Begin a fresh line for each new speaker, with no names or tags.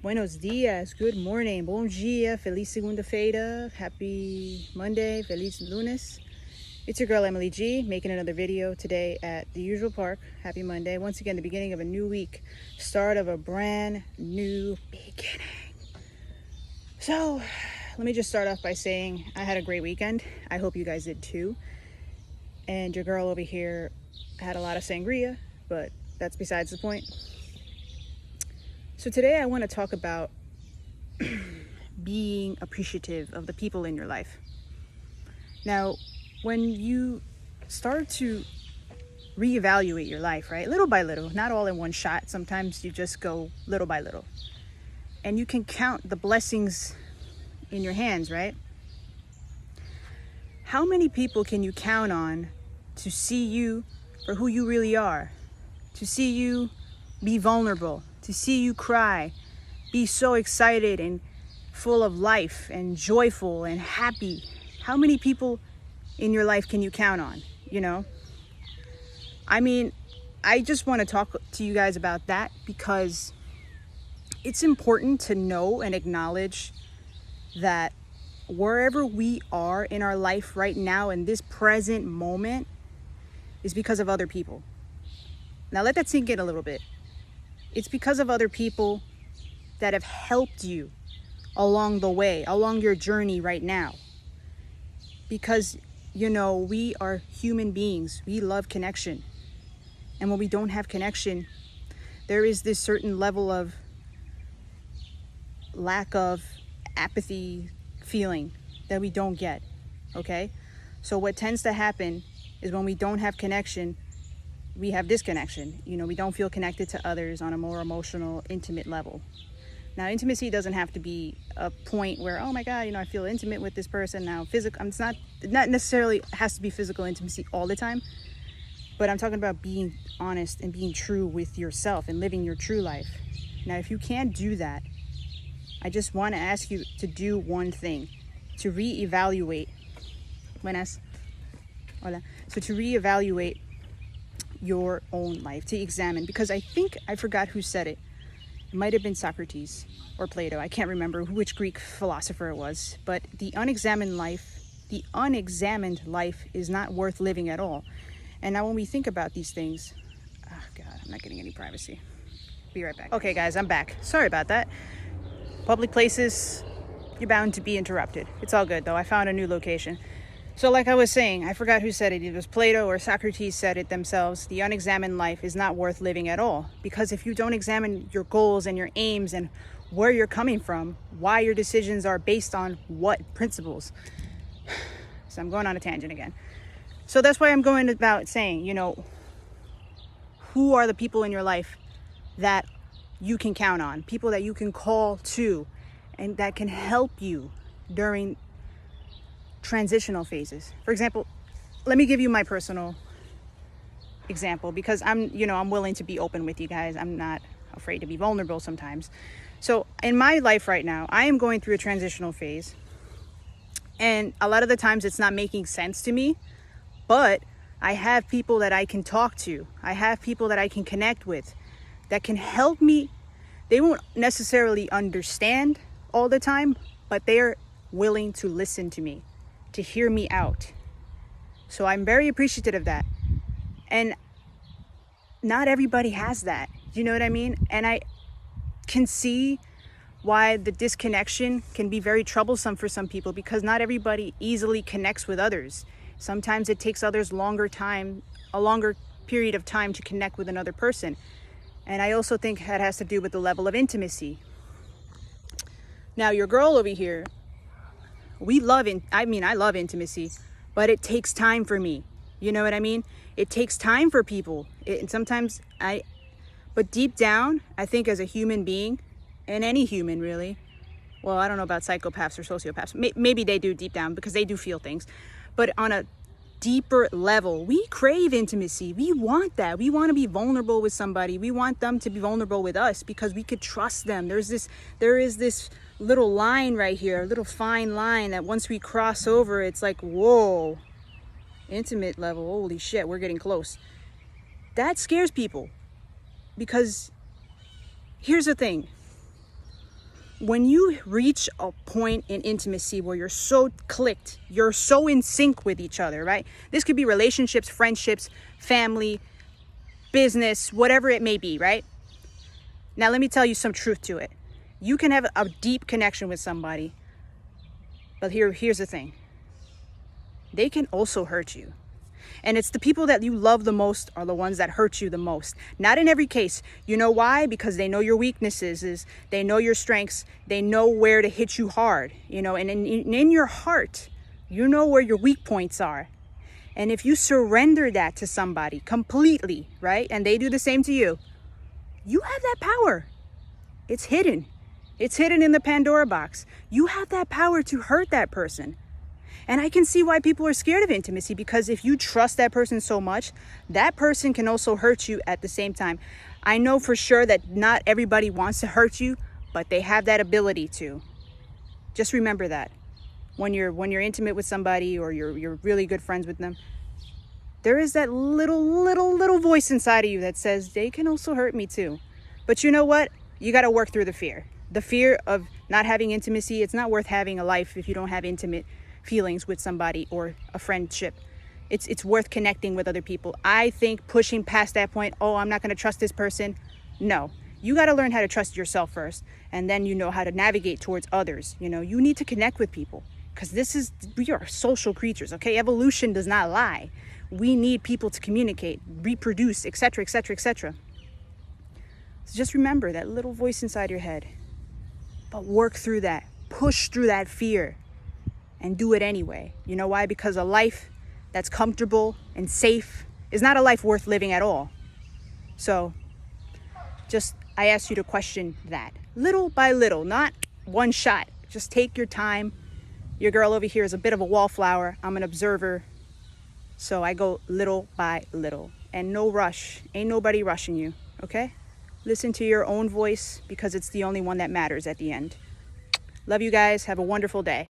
Buenos dias, good morning, bom dia, feliz segunda-feira, happy Monday, feliz lunes. It's your girl Emeli G making another video today at the usual park. Happy Monday. Once again, the beginning of a new week, start of a brand new beginning. So let me just start off by saying I had a great weekend. I hope you guys did too. And your girl over here had a lot of sangria, but that's besides the point. So today I want to talk about being appreciative of the people in your life. Now, when you start to reevaluate your life, right, little by little, not all in one shot, sometimes you just go little by little, and you can count the blessings in your hands, right? How many people can you count on to see you for who you really are, to see you be vulnerable, to see you cry, be so excited and full of life and joyful and happy? How many people in your life can you count on, you know? I mean, I just want to talk to you guys about that because it's important to know and acknowledge that wherever we are in our life right now in this present moment is because of other people. Now let that sink in a little bit. It's because of other people that have helped you along the way, along your journey right now. Because, you know, we are human beings. We love connection. And when we don't have connection, there is this certain level of lack of apathy feeling that we don't get, okay? So what tends to happen is when we don't have connection, we have disconnection. You know, we don't feel connected to others on a more emotional, intimate level. Now, intimacy doesn't have to be a point where, oh my God, you know, I feel intimate with this person now. It's not necessarily has to be physical intimacy all the time, but I'm talking about being honest and being true with yourself and living your true life. Now, if you can't do that, I just want to ask you to do one thing, to reevaluate. Buenas. Hola. So to reevaluate your own life, to examine, because I think I forgot who said it. It might have been Socrates or Plato. I can't remember which Greek philosopher it was, but the unexamined life is not worth living at all. And now when we think about these things, oh God, I'm not getting any privacy. Be right back. Okay guys, I'm back. Sorry about that. Public places, you're bound to be interrupted. It's all good though. I found a new location. So like I was saying, I forgot who said it. It was Plato or Socrates said it themselves. The unexamined life is not worth living at all. Because if you don't examine your goals and your aims and where you're coming from, why your decisions are based on what principles. So I'm going on a tangent again. So that's why I'm going about saying, you know, who are the people in your life that you can count on? People that you can call to and that can help you during transitional phases. For example, let me give you my personal example because I'm willing to be open with you guys. I'm not afraid to be vulnerable sometimes. So in my life right now, I am going through a transitional phase. And a lot of the times it's not making sense to me, but I have people that I can talk to. I have people that I can connect with that can help me. They won't necessarily understand all the time, but they are willing to listen to me, to hear me out. So I'm very appreciative of that. And not everybody has that. You know what I mean? And I can see why the disconnection can be very troublesome for some people because not everybody easily connects with others. Sometimes it takes others a longer period of time to connect with another person. And I also think that has to do with the level of intimacy. Now, your girl over here, I love intimacy, but it takes time for me. You know what I mean? It takes time for people. But deep down, I think as a human being, and any human really, well, I don't know about psychopaths or sociopaths. Maybe they do deep down because they do feel things. But on a deeper level, we crave intimacy. We want that. We want to be vulnerable with somebody. We want them to be vulnerable with us because we could trust them. There is this little line right here, a little fine line that once we cross over, it's like, whoa, intimate level. Holy shit, we're getting close. That scares people because here's the thing. when you reach a point in intimacy where you're so clicked, you're so in sync with each other, right? This could be relationships, friendships, family, business, whatever it may be, right? Now, let me tell you some truth to it. You can have a deep connection with somebody, but here's the thing. They can also hurt you. And it's the people that you love the most are the ones that hurt you the most. Not in every case. You know why? Because they know your weaknesses, they know your strengths, they know where to hit you hard, and in your heart, you know where your weak points are. And if you surrender that to somebody completely, right? And they do the same to you, you have that power. It's hidden. It's hidden in the Pandora box. You have that power to hurt that person. And I can see why people are scared of intimacy, because if you trust that person so much, that person can also hurt you at the same time. I know for sure that not everybody wants to hurt you, but they have that ability to. Just remember that. When you're intimate with somebody, or you're really good friends with them, there is that little voice inside of you that says they can also hurt me too. But you know what? You got to work through the fear. The fear of not having intimacy. It's not worth having a life if you don't have intimate feelings with somebody or a friendship. It's worth connecting with other people. I think pushing past that point, oh, I'm not going to trust this person. No, you got to learn how to trust yourself first, and then you know how to navigate towards others. You need to connect with people, because we are social creatures. Okay, evolution does not lie. We need people to communicate, reproduce, etc., etc., etc. So just remember that little voice inside your head, but work through that, push through that fear, and do it anyway. You know why? Because a life that's comfortable and safe is not a life worth living at all. So I ask you to question that little by little, not one shot. Just take your time. Your girl over here is a bit of a wallflower. I'm an observer. So I go little by little, and no rush. Ain't nobody rushing you. Okay? Listen to your own voice, because it's the only one that matters at the end. Love you guys. Have a wonderful day.